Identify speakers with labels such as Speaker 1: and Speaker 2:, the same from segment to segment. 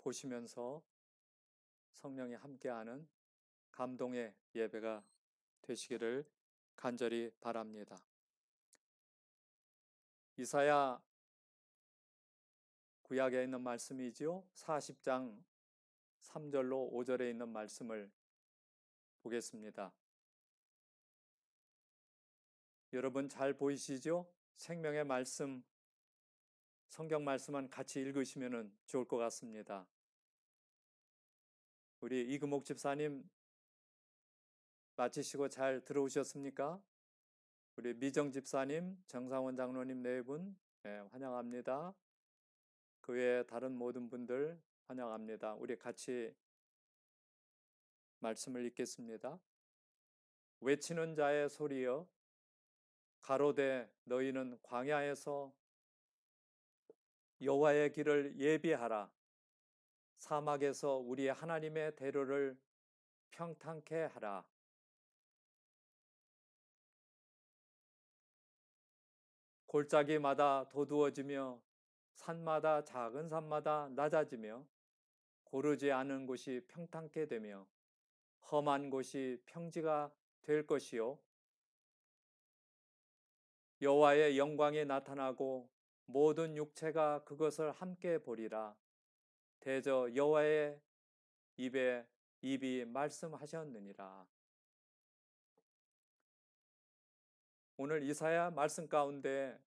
Speaker 1: 보시면서 성령이 함께하는 감동의 예배가 되시기를 간절히 바랍니다. 이사야 구약에 있는 말씀이지요. 40장 3절로 5절에 있는 말씀을 보겠습니다. 여러분 잘 보이시죠? 생명의 말씀, 성경 말씀은 같이 읽으시면 좋을 것 같습니다. 우리 이금옥 집사님 마치시고 잘 들어오셨습니까? 우리 미정 집사님, 정상원 장로님 네 분 환영합니다. 그 외에 다른 모든 분들 환영합니다. 우리 같이 말씀을 읽겠습니다. 외치는 자의 소리여 가로되 너희는 광야에서 여호와의 길을 예비하라. 사막에서 우리 하나님의 대로를 평탄케 하라. 골짜기마다 도두어지며 산마다 작은 산마다 낮아지며 고르지 않은 곳이 평탄케 되며 험한 곳이 평지가 될 것이요 여호와의 영광이 나타나고 모든 육체가 그것을 함께 보리라. 대저 여호와의 입이 말씀하셨느니라. 오늘 이사야 말씀 가운데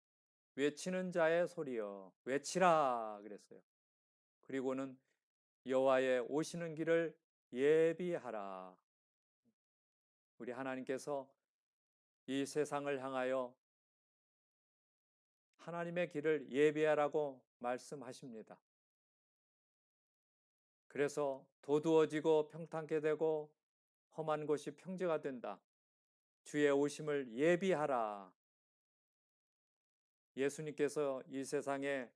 Speaker 1: 외치는 자의 소리여 외치라 그랬어요. 그리고는 여호와의 오시는 길을 예비하라. 우리 하나님께서 이 세상을 향하여 하나님의 길을 예비하라고 말씀하십니다. 그래서 도두어지고 평탄케 되고 험한 곳이 평지가 된다. 주의 오심을 예비하라. 예수님께서 이 세상에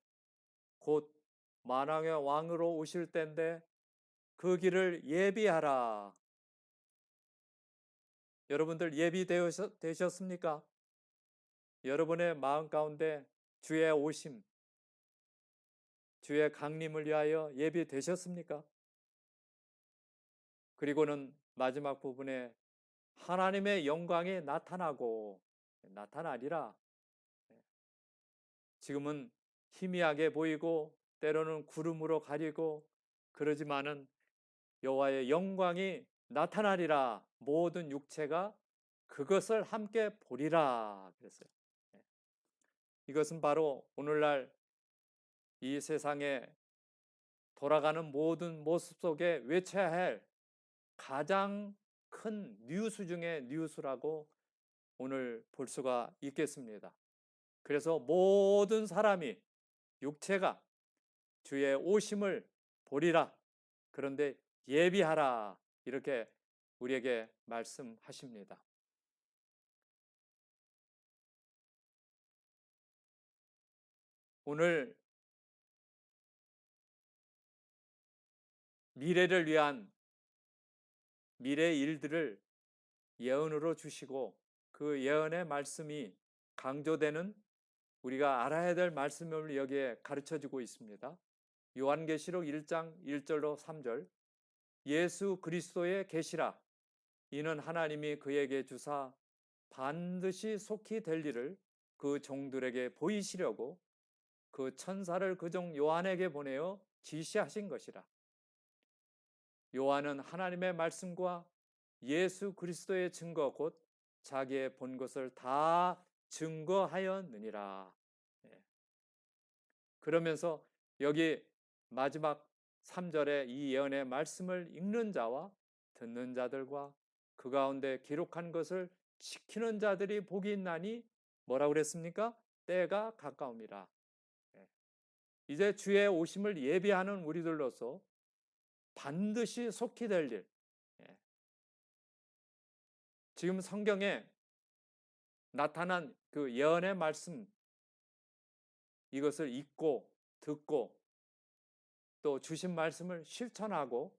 Speaker 1: 곧 만왕의 왕으로 오실 때인데 그 길을 예비하라. 여러분들 예비되셨습니까? 여러분의 마음 가운데 주의 오심, 주의 강림을 위하여 예비되셨습니까? 그리고는 마지막 부분에 하나님의 영광이 나타나리라. 지금은 희미하게 보이고 때로는 구름으로 가리고 그러지만은 여호와의 영광이 나타나리라. 모든 육체가 그것을 함께 보리라 그랬어요. 이것은 바로 오늘날 이 세상에 돌아가는 모든 모습 속에 외쳐야 할 가장 큰 뉴스 중의 뉴스라고 오늘 볼 수가 있겠습니다. 그래서 모든 사람이 육체가 주의 오심을 보리라. 그런데 예비하라. 이렇게 우리에게 말씀하십니다. 오늘 미래를 위한 미래 일들을 예언으로 주시고 그 예언의 말씀이 강조되는 우리가 알아야 될 말씀을 여기에 가르쳐주고 있습니다. 요한계시록 1장 1절로 3절 예수 그리스도의 계시라 이는 하나님이 그에게 주사 반드시 속히 될 일을 그 종들에게 보이시려고 그 천사를 그 종 요한에게 보내어 지시하신 것이라. 요한은 하나님의 말씀과 예수 그리스도의 증거 곧 자기의 본 것을 다 증거하였느니라. 그러면서 여기 마지막 3절에 이 예언의 말씀을 읽는 자와 듣는 자들과 그 가운데 기록한 것을 지키는 자들이 복이 있나니 뭐라고 그랬습니까? 때가 가까움이라. 이제 주의 오심을 예비하는 우리들로서 반드시 속히 될 일. 지금 성경에 나타난 그 예언의 말씀 이것을 읽고 듣고 또 주신 말씀을 실천하고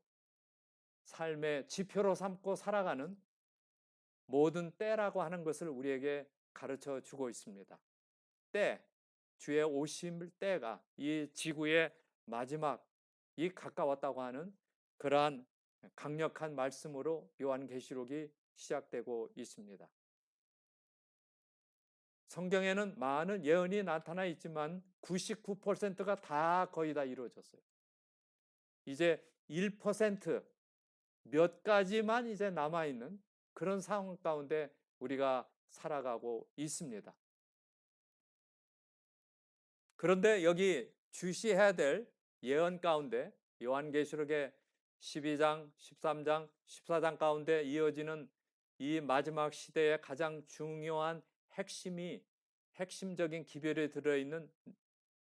Speaker 1: 삶의 지표로 삼고 살아가는 모든 때라고 하는 것을 우리에게 가르쳐 주고 있습니다. 때, 주의 오실 때가 이 지구의 마지막 가까웠다고 하는 그러한 강력한 말씀으로 요한계시록이 시작되고 있습니다. 성경에는 많은 예언이 나타나 있지만 99%가 다 거의 다 이루어졌어요. 이제 1% 몇 가지만 이제 남아있는 그런 상황 가운데 우리가 살아가고 있습니다. 그런데 여기 주시해야 될 예언 가운데 요한계시록의 12장, 13장, 14장 가운데 이어지는 이 마지막 시대의 가장 중요한 핵심적인 기별이 들어있는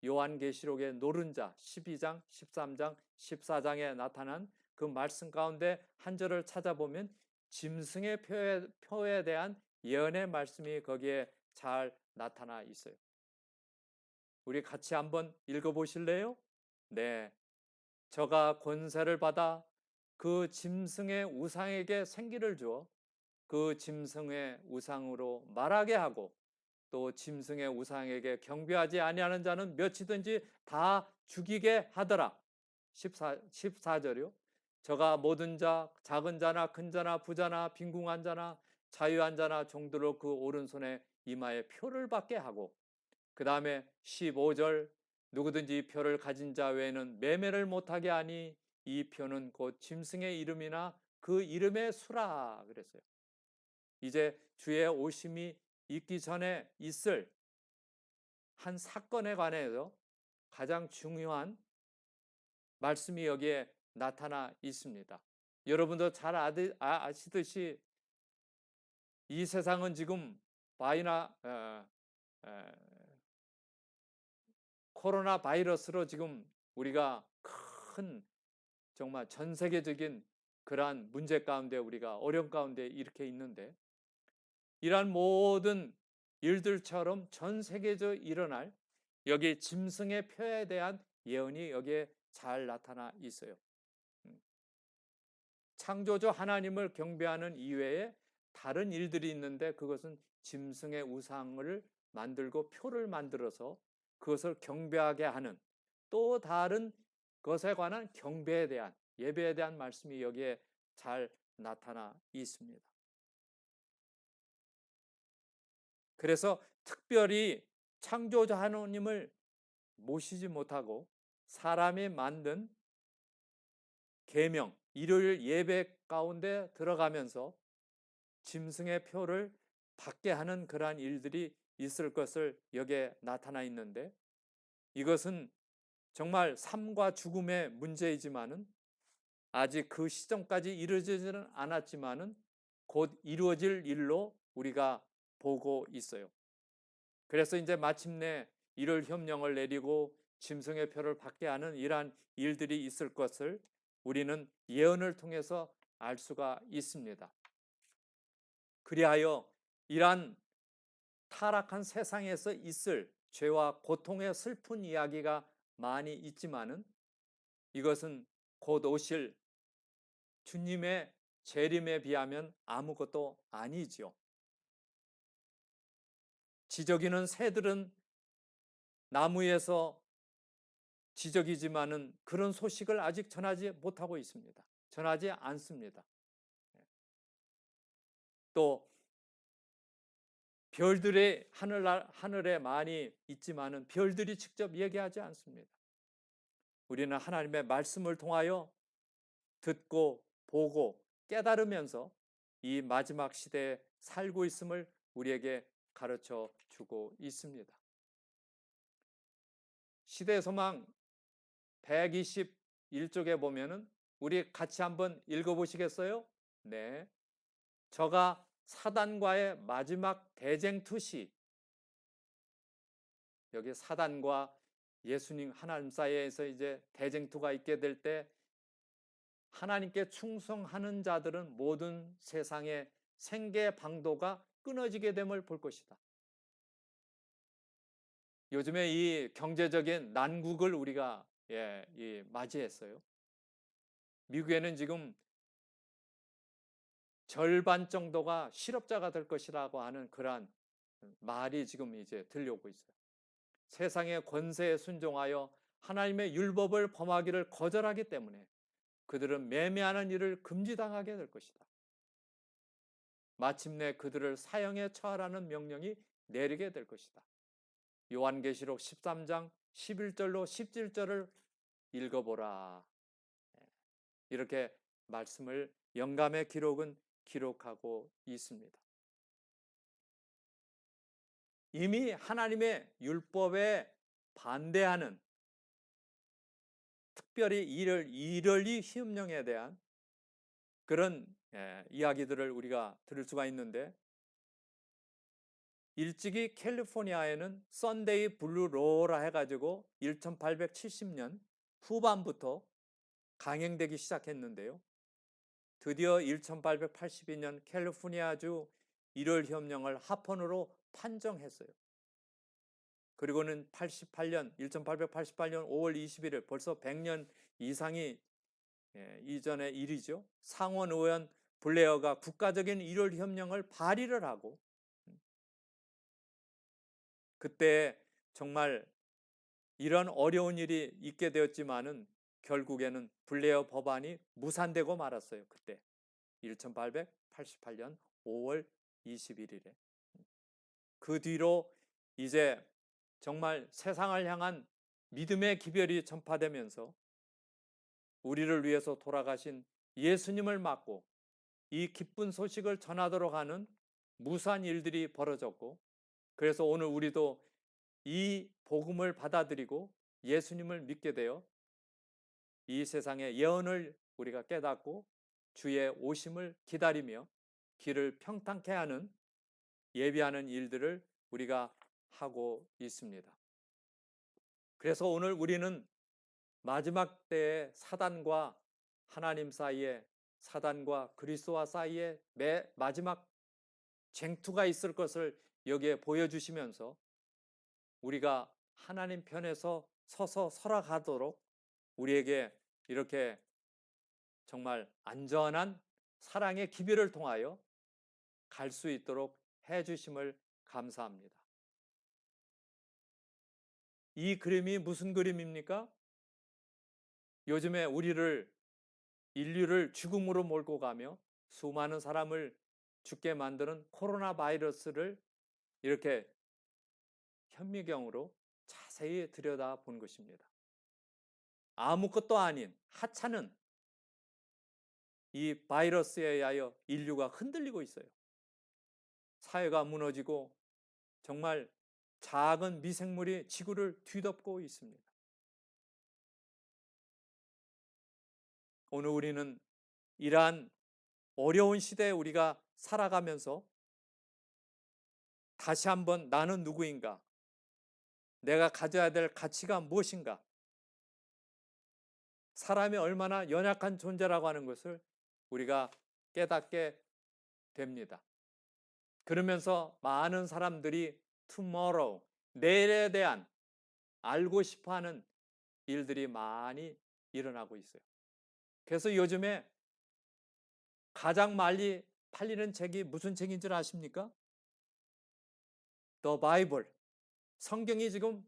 Speaker 1: 요한계시록의 노른자 12장, 13장, 14장에 나타난 그 말씀 가운데 한 절을 찾아보면 짐승의 표에 대한 예언의 말씀이 거기에 잘 나타나 있어요. 우리 같이 한번 읽어보실래요? 네. 저가 권세를 받아 그 짐승의 우상에게 생기를 주어 그 짐승의 우상으로 말하게 하고 또 짐승의 우상에게 경배하지 아니하는 자는 몇이든지 다 죽이게 하더라. 14절이요. 저가 모든 자, 작은 자나 큰 자나 부자나 빈궁한 자나 자유한 자나 종들로 그 오른손에 이마에 표를 받게 하고 그 다음에 15절 누구든지 이 표를 가진 자 외에는 매매를 못하게 하니 이 표는 곧 짐승의 이름이나 그 이름의 수라 그랬어요. 이제 주의 오심이 있기 전에 있을 한 사건에 관해서 가장 중요한 말씀이 여기에 나타나 있습니다. 여러분도 잘 아시듯이 이 세상은 지금 코로나 바이러스로 지금 우리가 큰 정말 전 세계적인 그러한 문제 가운데 우리가 어려움 가운데 이렇게 있는데 이러한 모든 일들처럼 전 세계적으로 일어날 여기 짐승의 표에 대한 예언이 여기에 잘 나타나 있어요. 창조주 하나님을 경배하는 이외에 다른 일들이 있는데 그것은 짐승의 우상을 만들고 표를 만들어서 그것을 경배하게 하는 또 다른 것에 관한 경배에 대한 예배에 대한 말씀이 여기에 잘 나타나 있습니다. 그래서 특별히 창조주 하나님을 모시지 못하고 사람이 만든 계명, 일요일 예배 가운데 들어가면서 짐승의 표를 받게 하는 그러한 일들이 있을 것을 여기에 나타나 있는데 이것은 정말 삶과 죽음의 문제이지만은 아직 그 시점까지 이루어지지는 않았지만은 곧 이루어질 일로 우리가 보고 있어요. 그래서 이제 마침내 이를 협령을 내리고 짐승의 표를 받게 하는 이러한 일들이 있을 것을 우리는 예언을 통해서 알 수가 있습니다. 그리하여 이러한 타락한 세상에서 있을 죄와 고통의 슬픈 이야기가 많이 있지만은 이것은 곧 오실 주님의 재림에 비하면 아무것도 아니지요. 지저귀는 새들은 나무에서 지저귀지만은 그런 소식을 아직 전하지 못하고 있습니다. 전하지 않습니다. 또 별들이 하늘에 많이 있지만은 별들이 직접 얘기하지 않습니다. 우리는 하나님의 말씀을 통하여 듣고 보고 깨달으면서 이 마지막 시대에 살고 있음을 우리에게 가르쳐 주고 있습니다. 시대 소망 121쪽에 보면은 우리 같이 한번 읽어보시겠어요? 네. 저가 사단과의 마지막 대쟁투시, 여기 사단과 예수님 하나님 사이에서 이제 대쟁투가 있게 될 때 하나님께 충성하는 자들은 모든 세상의 생계 방도가 끊어지게 됨을 볼 것이다. 요즘에 이 경제적인 난국을 우리가 맞이했어요. 미국에는 지금 절반 정도가 실업자가 될 것이라고 하는 그러한 말이 지금 이제 들려오고 있어요. 세상의 권세에 순종하여 하나님의 율법을 범하기를 거절하기 때문에 그들은 매매하는 일을 금지당하게 될 것이다. 마침내 그들을 사형에 처하라는 명령이 내리게 될 것이다. 요한계시록 13장 11절로 17절을 읽어보라. 이렇게 말씀을 영감의 기록은 기록하고 있습니다. 이미 하나님의 율법에 반대하는, 특별히 이럴리 협령에 대한 그런 이야기들을 우리가 들을 수가 있는데, 일찍이 캘리포니아에는 썬데이 블루 로라 해가지고 1870년 후반부터 강행되기 시작했는데요. 드디어 1882년 캘리포니아주 일월 협령을 합헌으로 판정했어요. 그리고는 1888년 5월 21일, 벌써 100년 이상이 이전의 일이죠. 상원의원 블레어가 국가적인 일월 협령을 발의를 하고, 그때 정말 이런 어려운 일이 있게 되었지만은 결국에는 블레어 법안이 무산되고 말았어요. 그때 1888년 5월 21일에. 그 뒤로 이제 정말 세상을 향한 믿음의 기별이 전파되면서 우리를 위해서 돌아가신 예수님을 맞고 이 기쁜 소식을 전하도록 하는 무수한 일들이 벌어졌고, 그래서 오늘 우리도 이 복음을 받아들이고 예수님을 믿게 되어 이 세상의 예언을 우리가 깨닫고 주의 오심을 기다리며 길을 평탄케 하는, 예비하는 일들을 우리가 하고 있습니다. 그래서 오늘 우리는 마지막 때의 사단과 하나님 사이에, 사단과 그리스도와 사이에 마지막 쟁투가 있을 것을 여기에 보여주시면서 우리가 하나님 편에서 서서 살아가도록 우리에게 이렇게 정말 안전한 사랑의 기별을 통하여 갈 수 있도록 해주심을 감사합니다. 이 그림이 무슨 그림입니까? 요즘에 인류를 죽음으로 몰고 가며 수많은 사람을 죽게 만드는 코로나 바이러스를 이렇게 현미경으로 자세히 들여다본 것입니다. 아무것도 아닌 하찮은 이 바이러스에 의하여 인류가 흔들리고 있어요. 사회가 무너지고 정말 작은 미생물이 지구를 뒤덮고 있습니다. 오늘 우리는 이러한 어려운 시대에 우리가 살아가면서 다시 한번 나는 누구인가? 내가 가져야 될 가치가 무엇인가? 사람이 얼마나 연약한 존재라고 하는 것을 우리가 깨닫게 됩니다. 그러면서 많은 사람들이 tomorrow, 내일에 대한 알고 싶어하는 일들이 많이 일어나고 있어요. 그래서 요즘에 가장 많이 팔리는 책이 무슨 책인 줄 아십니까? The Bible. 성경이 지금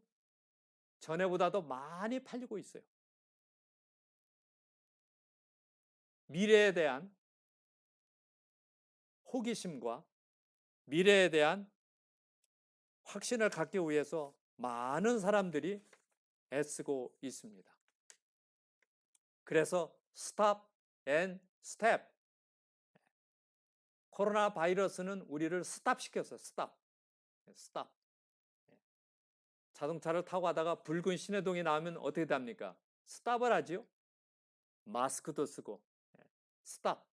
Speaker 1: 전에보다도 많이 팔리고 있어요. 미래에 대한 호기심과 미래에 대한 확신을 갖기 위해서 많은 사람들이 애쓰고 있습니다. 그래서 Stop and Step. 코로나 바이러스는 우리를 스탑시켰어요. 스탑. 자동차를 타고 가다가 붉은 신호등이 나오면 어떻게 됩니까? 스탑을 하지요. 마스크도 쓰고. 스탑.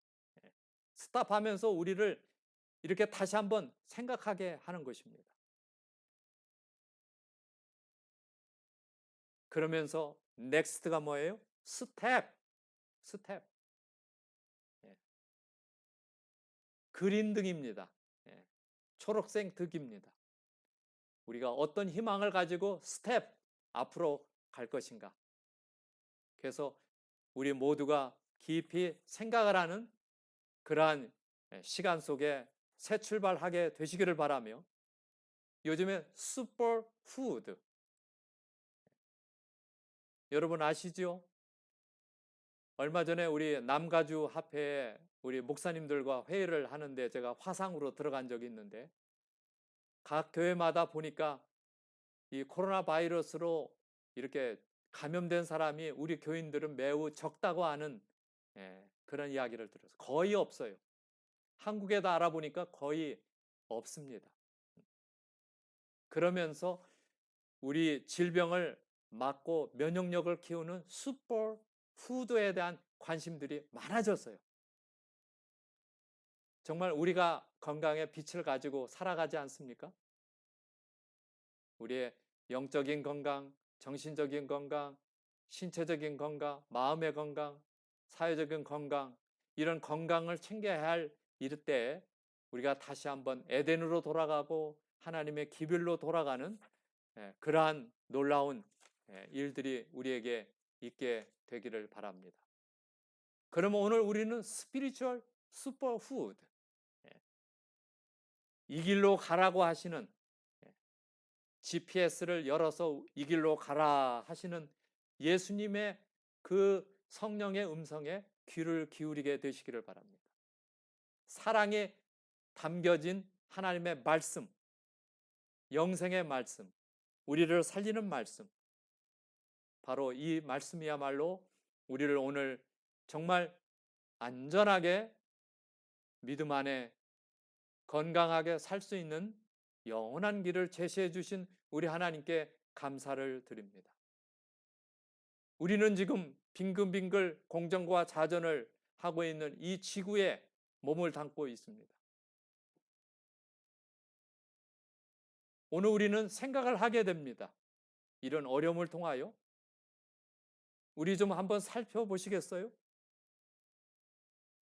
Speaker 1: 스탑하면서 우리를 이렇게 다시 한번 생각하게 하는 것입니다. 그러면서 넥스트가 뭐예요? 스텝. 그린 등입니다. 초록색 득입니다. 우리가 어떤 희망을 가지고 스텝 앞으로 갈 것인가? 그래서 우리 모두가 깊이 생각을 하는 그러한 시간 속에 새 출발하게 되시기를 바라며, 요즘에 슈퍼푸드, 여러분 아시죠? 얼마 전에 우리 남가주 합회에 우리 목사님들과 회의를 하는데 제가 화상으로 들어간 적이 있는데 각 교회마다 보니까 이 코로나 바이러스로 이렇게 감염된 사람이 우리 교인들은 매우 적다고 하는 그런 이야기를 들어서 거의 없어요. 한국에도 알아보니까 거의 없습니다. 그러면서 우리 질병을 막고 면역력을 키우는 슈퍼 푸드에 대한 관심들이 많아졌어요. 정말 우리가 건강의 빛을 가지고 살아가지 않습니까? 우리의 영적인 건강, 정신적인 건강, 신체적인 건강, 마음의 건강, 사회적인 건강, 이런 건강을 챙겨야 할 이럴 때 우리가 다시 한번 에덴으로 돌아가고 하나님의 기별로 돌아가는 그러한 놀라운 일들이 우리에게 있게 되기를 바랍니다. 그러면 오늘 우리는 스피리추얼 슈퍼푸드, 이 길로 가라고 하시는, GPS를 열어서 이 길로 가라 하시는 예수님의 그 성령의 음성에 귀를 기울이게 되시기를 바랍니다. 사랑에 담겨진 하나님의 말씀, 영생의 말씀, 우리를 살리는 말씀, 바로 이 말씀이야말로 우리를 오늘 정말 안전하게 믿음 안에 건강하게 살 수 있는 영원한 길을 제시해 주신 우리 하나님께 감사를 드립니다. 우리는 지금 빙글빙글 공정과 자전을 하고 있는 이 지구에 몸을 담고 있습니다. 오늘 우리는 생각을 하게 됩니다. 이런 어려움을 통하여 우리 좀 한번 살펴보시겠어요?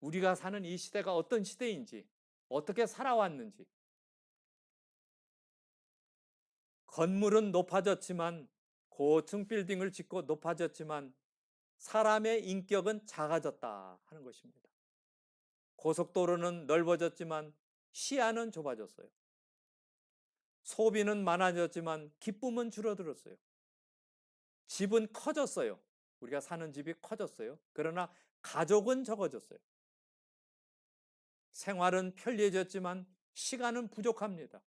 Speaker 1: 우리가 사는 이 시대가 어떤 시대인지, 어떻게 살아왔는지. 건물은 높아졌지만, 고층 빌딩을 짓고 높아졌지만 사람의 인격은 작아졌다 하는 것입니다. 고속도로는 넓어졌지만 시야는 좁아졌어요. 소비는 많아졌지만 기쁨은 줄어들었어요. 집은 커졌어요. 우리가 사는 집이 커졌어요. 그러나 가족은 적어졌어요. 생활은 편리해졌지만 시간은 부족합니다.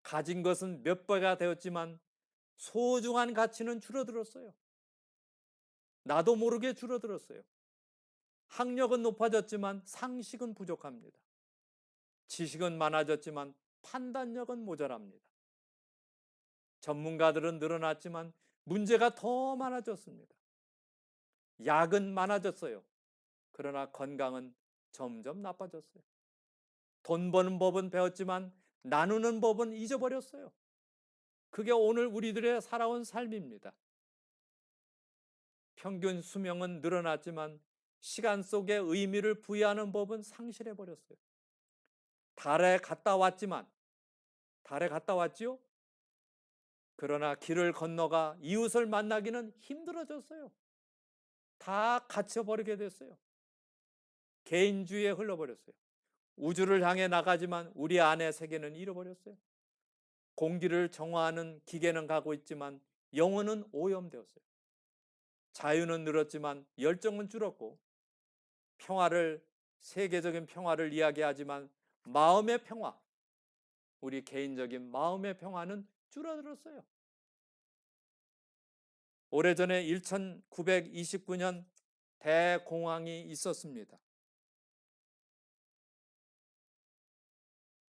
Speaker 1: 가진 것은 몇 배가 되었지만 소중한 가치는 줄어들었어요. 나도 모르게 줄어들었어요. 학력은 높아졌지만 상식은 부족합니다. 지식은 많아졌지만 판단력은 모자랍니다. 전문가들은 늘어났지만 문제가 더 많아졌습니다. 약은 많아졌어요. 그러나 건강은 점점 나빠졌어요. 돈 버는 법은 배웠지만 나누는 법은 잊어버렸어요. 그게 오늘 우리들의 살아온 삶입니다. 평균 수명은 늘어났지만 시간 속에 의미를 부여하는 법은 상실해버렸어요. 달에 갔다 왔지요? 그러나 길을 건너가 이웃을 만나기는 힘들어졌어요. 다 갇혀버리게 됐어요. 개인주의에 흘러버렸어요. 우주를 향해 나가지만 우리 안의 세계는 잃어버렸어요. 공기를 정화하는 기계는 가고 있지만 영혼은 오염되었어요. 자유는 늘었지만 열정은 줄었고, 세계적인 평화를 이야기하지만 마음의 평화, 우리 개인적인 마음의 평화는 줄어들었어요. 오래전에 1929년 대공황이 있었습니다.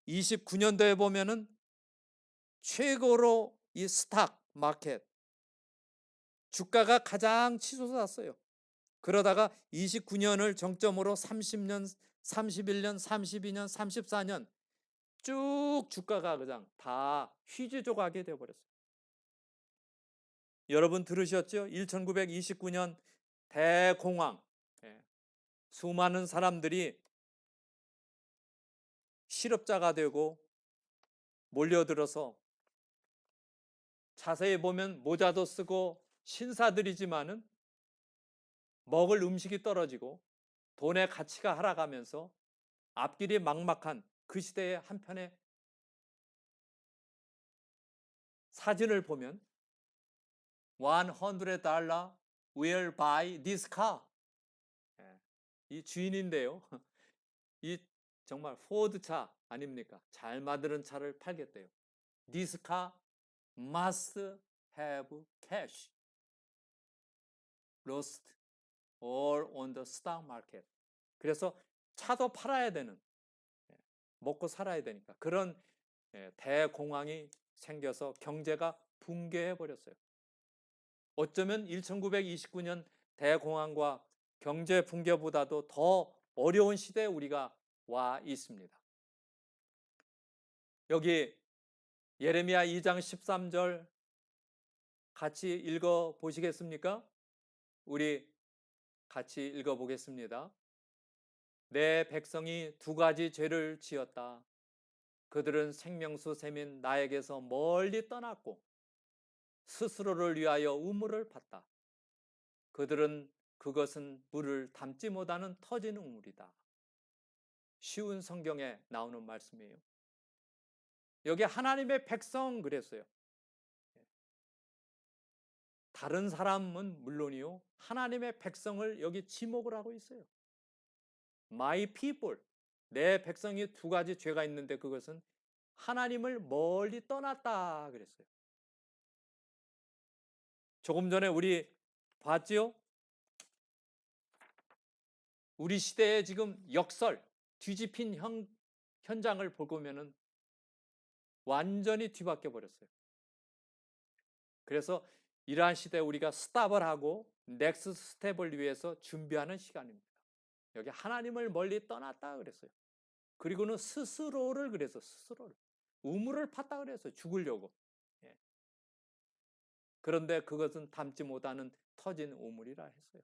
Speaker 1: 29년도에 보면은 최고로 이 스탁 마켓 주가가 가장 치솟았어요. 그러다가 29년을 정점으로 30년, 31년, 32년, 34년 쭉 주가가 그냥 다 휘지조각이 되어버렸어요. 여러분 들으셨죠? 1929년 대공황. 수많은 사람들이 실업자가 되고 몰려들어서, 자세히 보면 모자도 쓰고 신사들이지만은 먹을 음식이 떨어지고 돈의 가치가 하락하면서 앞길이 막막한 그 시대의 한편의 사진을 보면 $100 will buy this car. 예, 이 주인인데요. 이 정말 포드 차 아닙니까? 잘 만드는 차를 팔겠대요. This car must have cash lost all on the stock market. 그래서 차도 팔아야 되는, 먹고 살아야 되니까 그런 대공황이 생겨서 경제가 붕괴해 버렸어요. 어쩌면 1929년 대공황과 경제 붕괴보다도 더 어려운 시대에 우리가 와 있습니다. 여기 예레미야 2장 13절 같이 읽어 보시겠습니까? 우리 같이 읽어 보겠습니다. 내 백성이 두 가지 죄를 지었다. 그들은 생명수 샘인 나에게서 멀리 떠났고 스스로를 위하여 우물을 팠다. 그것은 물을 담지 못하는 터진 우물이다. 쉬운 성경에 나오는 말씀이에요. 여기 하나님의 백성 그랬어요. 다른 사람은 물론이요, 하나님의 백성을 여기 지목을 하고 있어요. My people, 내 백성이 두 가지 죄가 있는데 그것은 하나님을 멀리 떠났다 그랬어요. 조금 전에 우리 봤지요? 우리 시대에 지금 역설, 뒤집힌 현장을 보면은 완전히 뒤바뀌어 버렸어요. 그래서 이러한 시대에 우리가 스탑을 하고 넥스트 스텝을 위해서 준비하는 시간입니다. 여기 하나님을 멀리 떠났다 그랬어요. 그리고는 스스로를 그래서 스스로를 우물을 팠다 그랬어요. 죽으려고. 예. 그런데 그것은 담지 못하는 터진 우물이라 했어요.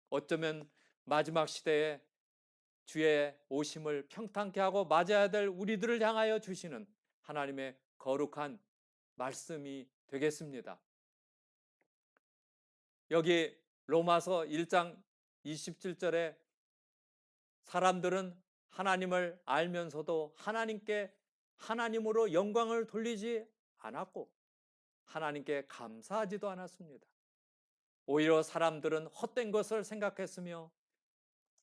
Speaker 1: 어쩌면 마지막 시대에 주의 오심을 평탄케 하고 맞아야 될 우리들을 향하여 주시는 하나님의 거룩한 말씀이 되겠습니다. 여기 로마서 1장 27절에 사람들은 하나님을 알면서도 하나님께 하나님으로 영광을 돌리지 않았고 하나님께 감사하지도 않았습니다. 오히려 사람들은 헛된 것을 생각했으며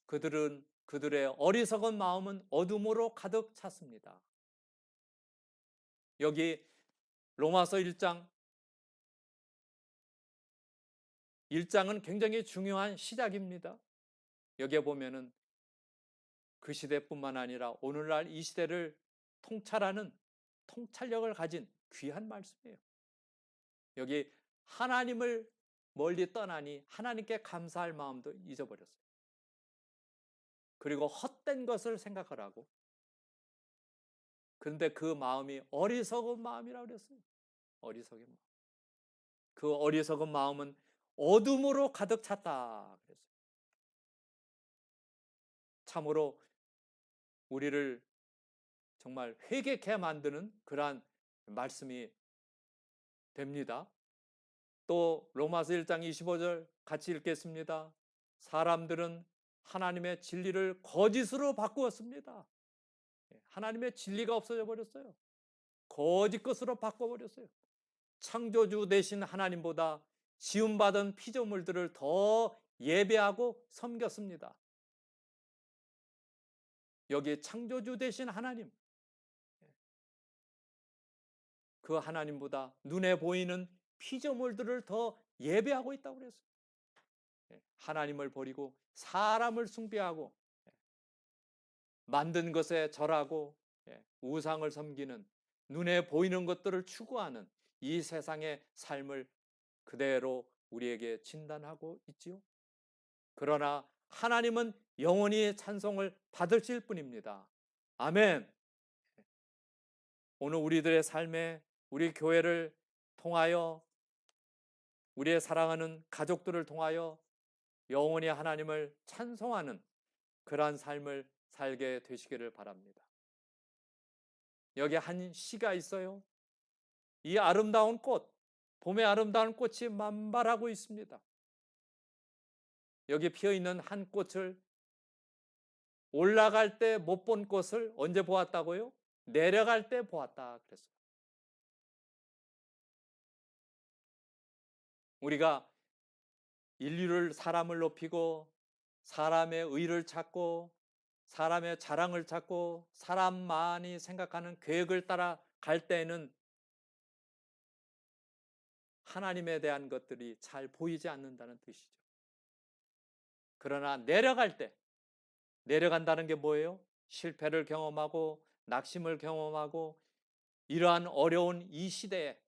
Speaker 1: 그들의 어리석은 마음은 어둠으로 가득 찼습니다. 여기 로마서 1장은 굉장히 중요한 시작입니다. 여기에 보면은 그 시대뿐만 아니라 오늘날 이 시대를 통찰하는 통찰력을 가진 귀한 말씀이에요. 여기 하나님을 멀리 떠나니 하나님께 감사할 마음도 잊어버렸어요. 그리고 헛된 것을 생각을 하고, 그런데 그 마음이 어리석은 마음이라고 그랬어요. 어리석은 마음. 그 어리석은 마음은 어둠으로 가득 찼다 그랬어요. 참으로 우리를 정말 회개케 만드는 그러한 말씀이 됩니다. 또 로마서 1장 25절 같이 읽겠습니다. 사람들은 하나님의 진리를 거짓으로 바꾸었습니다. 하나님의 진리가 없어져 버렸어요. 거짓 것으로 바꿔버렸어요. 창조주 되신 하나님보다 지음받은 피조물들을 더 예배하고 섬겼습니다. 여기 창조주 되신 하나님, 그 하나님보다 눈에 보이는 피조물들을 더 예배하고 있다고 그랬어요. 하나님을 버리고 사람을 숭배하고 만든 것에 절하고 우상을 섬기는, 눈에 보이는 것들을 추구하는 이 세상의 삶을 그대로 우리에게 진단하고 있지요. 그러나 하나님은 영원히 찬송을 받으실 분입니다. 아멘. 오늘 우리들의 삶에 우리 교회를 통하여 우리의 사랑하는 가족들을 통하여 영원히 하나님을 찬송하는 그러한 삶을 살게 되시기를 바랍니다. 여기 한 시가 있어요. 이 아름다운 꽃, 봄의 아름다운 꽃이 만발하고 있습니다. 여기 피어있는 한 꽃을 올라갈 때 못 본 꽃을 언제 보았다고요? 내려갈 때 보았다 그랬어요. 우리가 인류를 사람을 높이고 사람의 의를 찾고 사람의 자랑을 찾고 사람만이 생각하는 계획을 따라 갈 때에는 하나님에 대한 것들이 잘 보이지 않는다는 뜻이죠. 그러나 내려간다는 게 뭐예요? 실패를 경험하고 낙심을 경험하고 이러한 어려운 이 시대에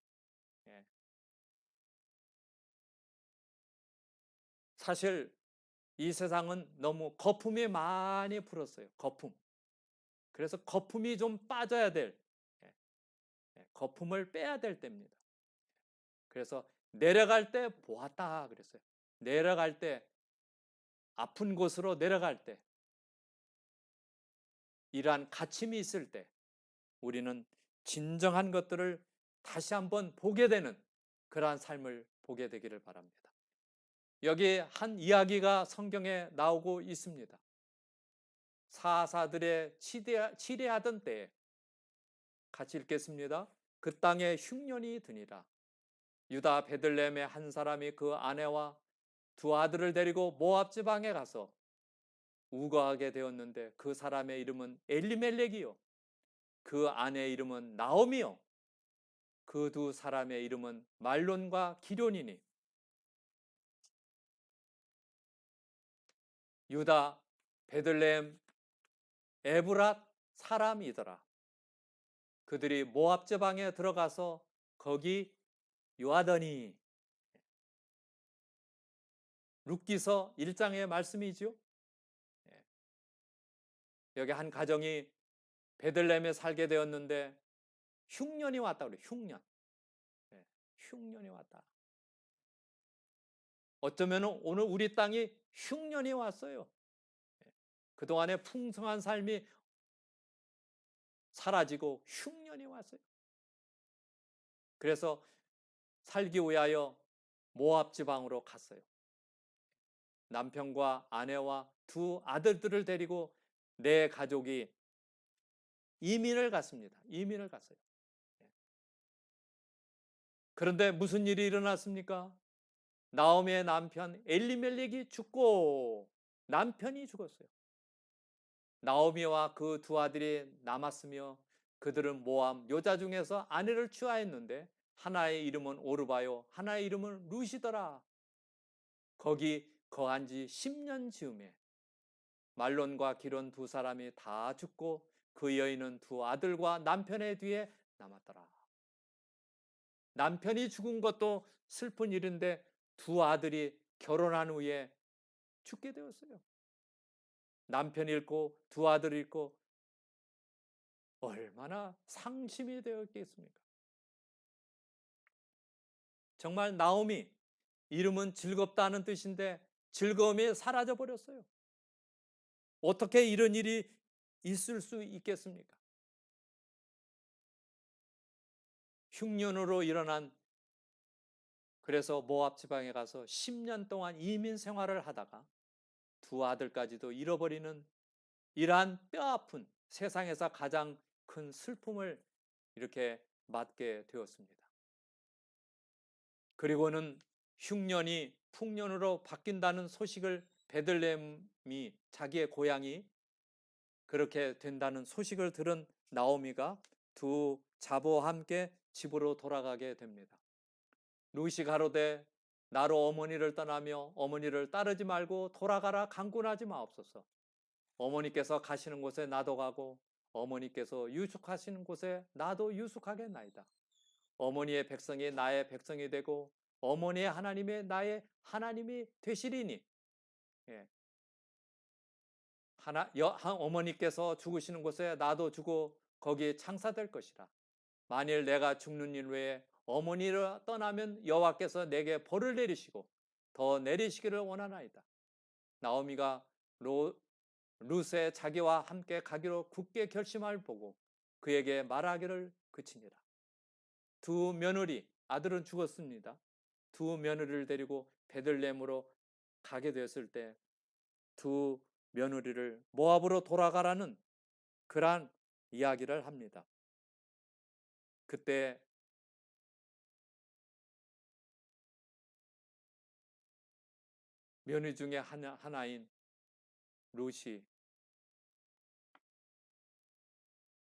Speaker 1: 사실 이 세상은 너무 거품이 많이 불었어요. 거품. 그래서 거품이 좀 빠져야 될, 거품을 빼야 될 때입니다. 그래서 내려갈 때 보았다 그랬어요. 내려갈 때, 아픈 곳으로 내려갈 때, 이러한 갇힘이 있을 때 우리는 진정한 것들을 다시 한번 보게 되는 그러한 삶을 보게 되기를 바랍니다. 여기 한 이야기가 성경에 나오고 있습니다. 사사들의 치레하던 때에, 같이 읽겠습니다. 그 땅에 흉년이 드니라. 유다 베들레헴의 한 사람이 그 아내와 두 아들을 데리고 모압 지방에 가서 우거하게 되었는데 그 사람의 이름은 엘리멜렉이요 그 아내의 이름은 나오미요 그 두 사람의 이름은 말론과 기럯이니 유다 베들레헴 에브랏 사람이더라. 그들이 모압 지방에 들어가서 거기 요하더니, 룻기서 1장의 말씀이죠. 여기 한 가정이 베들레헴에 살게 되었는데 흉년이 왔다 그래요. 흉년. 흉년이 왔다. 어쩌면 오늘 우리 땅이 흉년이 왔어요. 그동안의 풍성한 삶이 사라지고 흉년이 왔어요. 그래서 살기 위하여 모압 지방으로 갔어요. 남편과 아내와 두 아들들을 데리고 내 가족이 이민을 갔습니다. 이민을 갔어요. 그런데 무슨 일이 일어났습니까? 나오미의 남편 엘리멜렉이 죽고 남편이 죽었어요. 나오미와 그 두 아들이 남았으며 그들은 모압 여자 중에서 아내를 취하였는데 하나의 이름은 오르바요 하나의 이름은 루시더라. 거기 거한 지 10년 즈음에 말론과 기론 두 사람이 다 죽고 그 여인은 두 아들과 남편의 뒤에 남았더라. 남편이 죽은 것도 슬픈 일인데 두 아들이 결혼한 후에 죽게 되었어요. 남편이 잃고 두 아들이 잃고 얼마나 상심이 되었겠습니까? 정말 나오미, 이름은 즐겁다는 뜻인데 즐거움이 사라져 버렸어요. 어떻게 이런 일이 있을 수 있겠습니까? 흉년으로 일어난, 그래서 모압 지방에 가서 10년 동안 이민 생활을 하다가 두 아들까지도 잃어버리는 이러한 뼈아픈 세상에서 가장 큰 슬픔을 이렇게 맞게 되었습니다. 그리고는 흉년이 풍년으로 바뀐다는 소식을, 베들레헴이 자기의 고향이 그렇게 된다는 소식을 들은 나오미가 두 자보와 함께 집으로 돌아가게 됩니다. 루시 가로되 나로 어머니를 떠나며 어머니를 따르지 말고 돌아가라 강군하지 마옵소서. 어머니께서 가시는 곳에 나도 가고 어머니께서 유숙하시는 곳에 나도 유숙하겠나이다. 어머니의 백성이 나의 백성이 되고 어머니의 하나님이 나의 하나님이 되시리니, 예. 어머니께서 죽으시는 곳에 나도 죽어 거기에 창사될 것이라. 만일 내가 죽는 일 외에 어머니를 떠나면 여호와께서 내게 벌을 내리시고 더 내리시기를 원하나이다. 나오미가 룻의 자기와 함께 가기로 굳게 결심할 보고 그에게 말하기를 그치니라. 두 며느리, 아들은 죽었습니다. 두 며느리를 데리고 베들레헴으로 가게 되었을 때 두 며느리를 모압으로 돌아가라는 그러한 이야기를 합니다. 그때 며느리 중에 하나인 룻이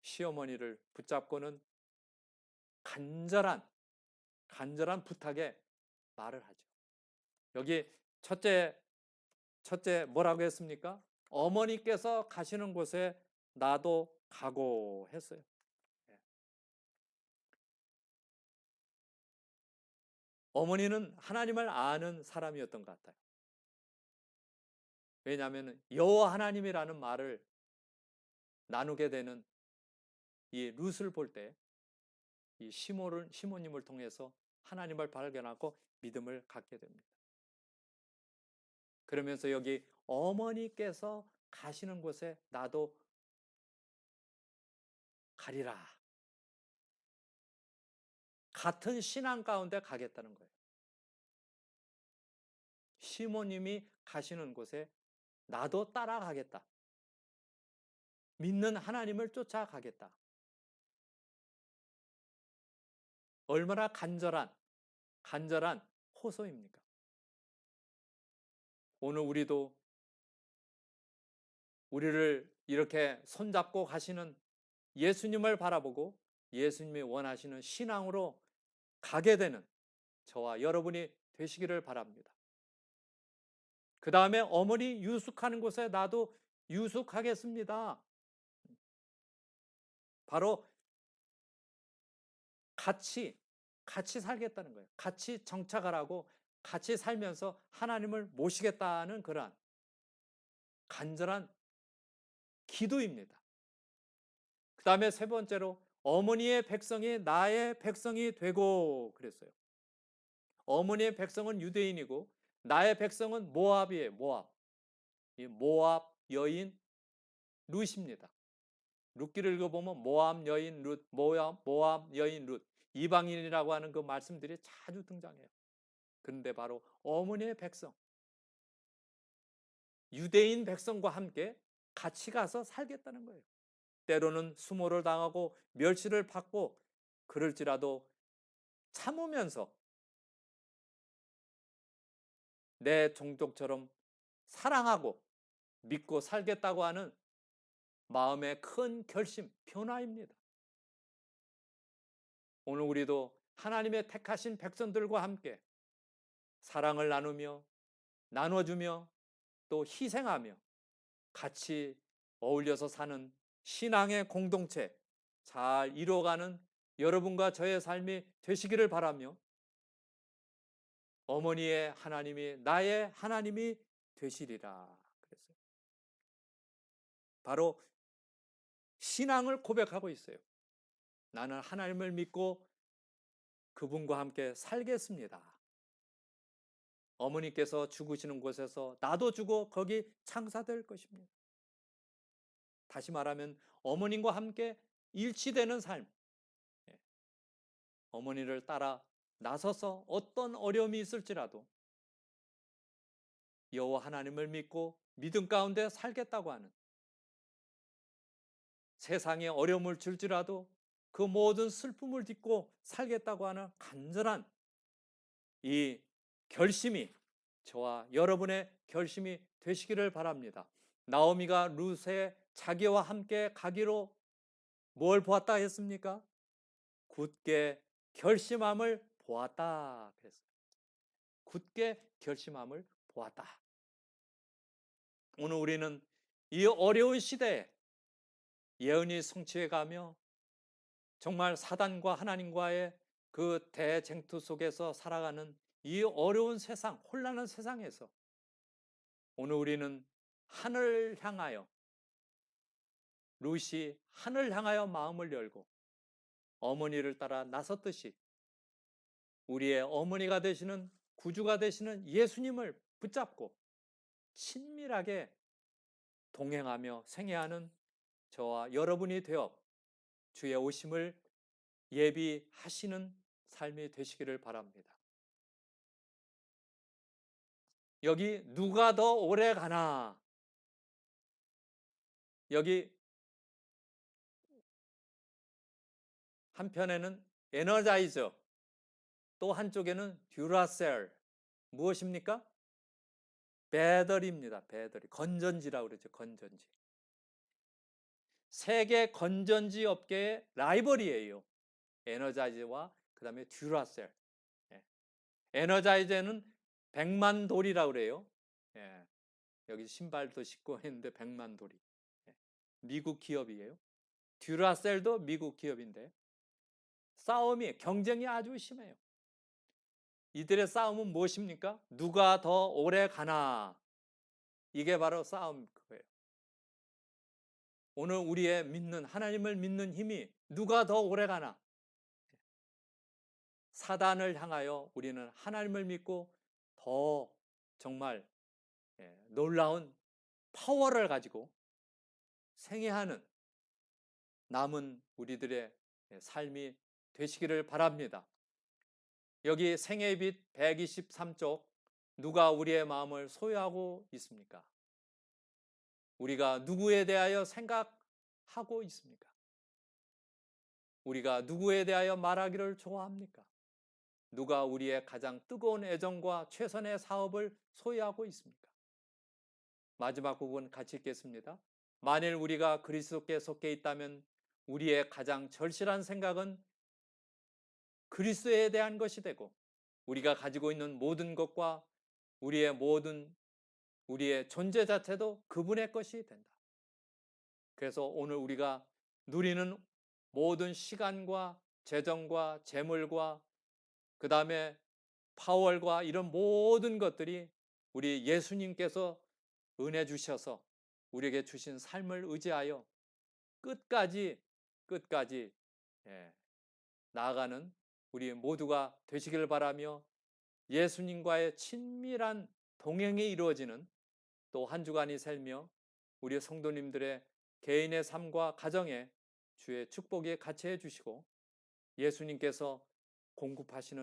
Speaker 1: 시어머니를 붙잡고는 간절한 부탁에 말을 하죠. 여기 첫째 뭐라고 했습니까? 어머니께서 가시는 곳에 나도 가고 했어요. 어머니는 하나님을 아는 사람이었던 것 같아요. 왜냐하면 여호와 하나님이라는 말을 나누게 되는 이 룻을 볼 때 이 시모님을 통해서 하나님을 발견하고 믿음을 갖게 됩니다. 그러면서 여기 어머니께서 가시는 곳에 나도 가리라. 같은 신앙 가운데 가겠다는 거예요. 시모님이 가시는 곳에 나도 따라가겠다. 믿는 하나님을 쫓아가겠다. 얼마나 간절한 호소입니까? 오늘 우리도 우리를 이렇게 손잡고 가시는 예수님을 바라보고 예수님이 원하시는 신앙으로 가게 되는 저와 여러분이 되시기를 바랍니다. 그 다음에 어머니 유숙하는 곳에 나도 유숙하겠습니다. 바로 같이 살겠다는 거예요. 같이 정착을 하고 같이 살면서 하나님을 모시겠다는 그러한 간절한 기도입니다. 그 다음에 세 번째로 어머니의 백성이 나의 백성이 되고 그랬어요. 어머니의 백성은 유대인이고 나의 백성은 모압이에요. 이 모압 여인 룻입니다. 룻기를 읽어보면 모압 여인 룻 이방인이라고 하는 그 말씀들이 자주 등장해요. 그런데 바로 어머니의 백성 유대인 백성과 함께 같이 가서 살겠다는 거예요. 때로는 수모를 당하고 멸시를 받고 그럴지라도 참으면서 내 종족처럼 사랑하고 믿고 살겠다고 하는 마음의 큰 결심, 변화입니다. 오늘 우리도 하나님의 택하신 백성들과 함께 사랑을 나눠주며 또 희생하며 같이 어울려서 사는 신앙의 공동체 잘 이루어가는 여러분과 저의 삶이 되시기를 바라며 어머니의 하나님이 나의 하나님이 되시리라 그랬어요. 바로 신앙을 고백하고 있어요. 나는 하나님을 믿고 그분과 함께 살겠습니다. 어머니께서 죽으시는 곳에서 나도 죽어 거기 창사될 것입니다. 다시 말하면 어머님과 함께 일치되는 삶. 어머니를 따라 나서서 어떤 어려움이 있을지라도 여호와 하나님을 믿고 믿음 가운데 살겠다고 하는 세상에 어려움을 줄지라도 그 모든 슬픔을 딛고 살겠다고 하는 간절한 이 결심이 저와 여러분의 결심이 되시기를 바랍니다. 나오미가 룻의 자기와 함께 가기로 뭘 보았다 했습니까? 굳게 결심함을 보았다 그랬어요. 굳게 결심함을 보았다. 오늘 우리는 이 어려운 시대에 예언이 성취해 가며 정말 사단과 하나님과의 그 대쟁투 속에서 살아가는 이 어려운 세상, 혼란한 세상에서 오늘 우리는 하늘 향하여 룻이 하늘 향하여 마음을 열고 어머니를 따라 나섰듯이 우리의 어머니가 되시는 구주가 되시는 예수님을 붙잡고 친밀하게 동행하며 생애하는 저와 여러분이 되어 주의 오심을 예비하시는 삶이 되시기를 바랍니다. 여기 누가 더 오래 가나? 여기 한편에는 에너자이저, 또 한쪽에는 듀라셀. 무엇입니까? 배터리입니다. 배터리. 건전지라고 그러죠. 건전지. 세계 건전지 업계의 라이벌이에요. 에너자이저와 그다음에 듀라셀. 예. 에너자이저는 100만 돌이라고 그래요. 예. 여기 신발도 신고 했는데 100만 돌이. 예. 미국 기업이에요. 듀라셀도 미국 기업인데 싸움이 경쟁이 아주 심해요. 이들의 싸움은 무엇입니까? 누가 더 오래 가나. 이게 바로 싸움 그거예요. 오늘 우리의 믿는 하나님을 믿는 힘이 누가 더 오래 가나. 사단을 향하여 우리는 하나님을 믿고 더 정말 놀라운 파워를 가지고 생애하는 남은 우리들의 삶이 되시기를 바랍니다. 여기 생애의 빛 123쪽 누가 우리의 마음을 소유하고 있습니까? 우리가 누구에 대하여 생각하고 있습니까? 우리가 누구에 대하여 말하기를 좋아합니까? 누가 우리의 가장 뜨거운 애정과 최선의 사업을 소유하고 있습니까? 마지막 부분 같이 읽겠습니다. 만일 우리가 그리스도께 속해 있다면 우리의 가장 절실한 생각은 그리스도에 대한 것이 되고 우리가 가지고 있는 모든 것과 우리의 존재 자체도 그분의 것이 된다. 그래서 오늘 우리가 누리는 모든 시간과 재정과 재물과 그 다음에 파월과 이런 모든 것들이 우리 예수님께서 은혜 주셔서 우리에게 주신 삶을 의지하여 끝까지 나아가는 우리 모두가 되시길 바라며 예수님과의 친밀한 동행이 이루어지는 또 한 주간이 살며 우리 성도님들의 개인의 삶과 가정에 주의 축복이 같이 해주시고 예수님께서 공급하시는